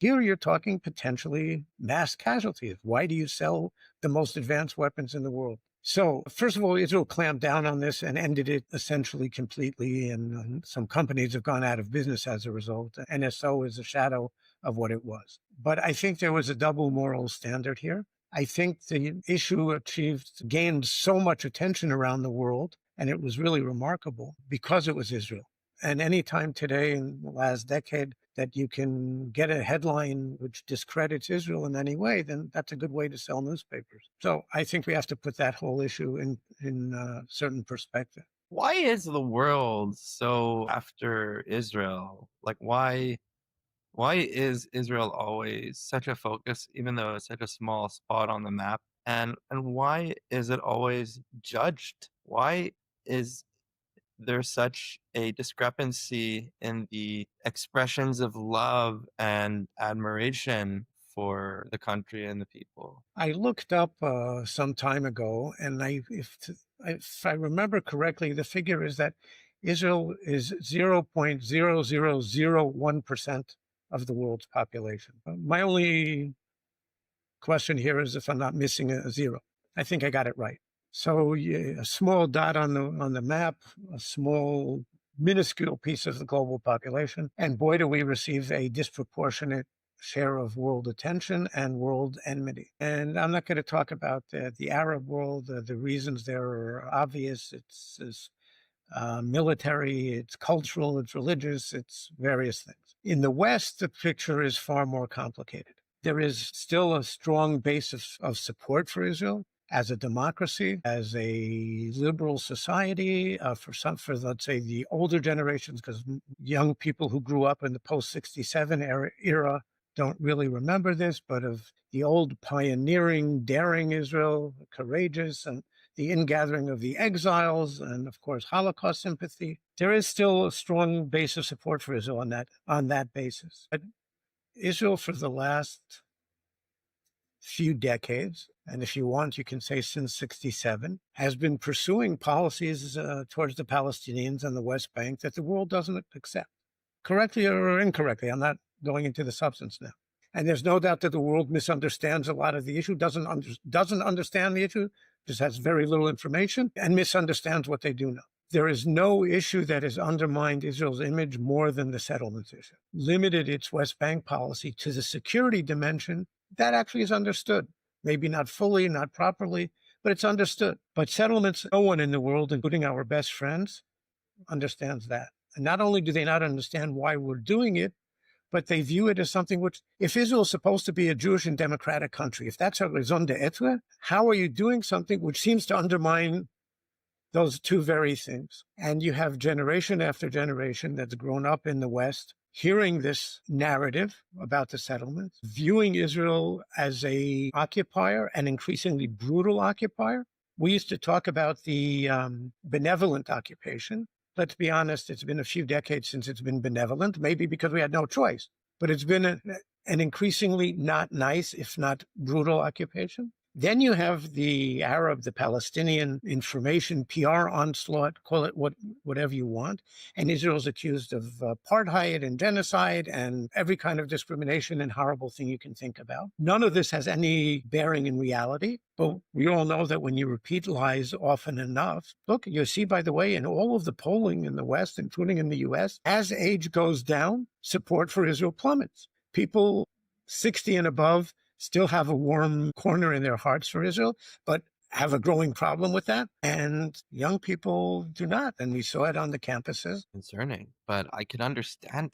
Here you're talking potentially mass casualties. Why do you sell the most advanced weapons in the world? So, first of all, Israel clamped down on this and ended it essentially completely. And some companies have gone out of business as a result. NSO is a shadow of what it was. But I think there was a double moral standard here. I think the issue gained so much attention around the world, and it was really remarkable because it was Israel. And any time today in the last decade that you can get a headline which discredits Israel in any way, then that's a good way to sell newspapers. So I think we have to put that whole issue in certain perspective. Why is the world so after Israel? Like why is Israel always such a focus, even though it's such a small spot on the map? And why is it always judged? Why is there such a discrepancy in the expressions of love and admiration for the country and the people? I looked up some time ago, and if I remember correctly, the figure is that Israel is 0.0001% of the world's population. My only question here is if I'm not missing a zero. I think I got it right. So yeah, a small dot on the map, a small minuscule piece of the global population, and boy, do we receive a disproportionate share of world attention and world enmity. And I'm not going to talk about the Arab world. The reasons there are obvious. It's military, it's cultural, it's religious, it's various things. In the West, the picture is far more complicated. There is still a strong base of support for Israel as a democracy, as a liberal society, for let's say the older generations, because young people who grew up in the post-67 era don't really remember this, but of the old pioneering, daring Israel, courageous, and the ingathering of the exiles, and of course, Holocaust sympathy. There is still a strong base of support for Israel on that basis. But Israel, for the last few decades, and if you want, you can say since 67, has been pursuing policies towards the Palestinians and the West Bank that the world doesn't accept, correctly or incorrectly. I'm not going into the substance now. And there's no doubt that the world misunderstands a lot of the issue, doesn't understand the issue, just has very little information, and misunderstands what they do know. There is no issue that has undermined Israel's image more than the settlements issue. Limited its West Bank policy to the security dimension, that actually is understood. Maybe not fully, not properly, but it's understood. But settlements, no one in the world, including our best friends, understands that. And not only do they not understand why we're doing it, but they view it as something which, if Israel is supposed to be a Jewish and democratic country, if that's a raison d'etre, how are you doing something which seems to undermine those two very things? And you have generation after generation that's grown up in the West, hearing this narrative about the settlements, viewing Israel as a occupier, an increasingly brutal occupier. We used to talk about the benevolent occupation. Let's be honest, it's been a few decades since it's been benevolent, maybe because we had no choice, but it's been an increasingly not nice, if not brutal occupation. Then you have the Arab, the Palestinian information, PR onslaught, call it whatever you want. And Israel's accused of apartheid and genocide and every kind of discrimination and horrible thing you can think about. None of this has any bearing in reality. But we all know that when you repeat lies often enough, look, you see, by the way, in all of the polling in the West, including in the US, as age goes down, support for Israel plummets. People 60 and above still have a warm corner in their hearts for Israel, but have a growing problem with that. And young people do not. And we saw it on the campuses. Concerning, but I can understand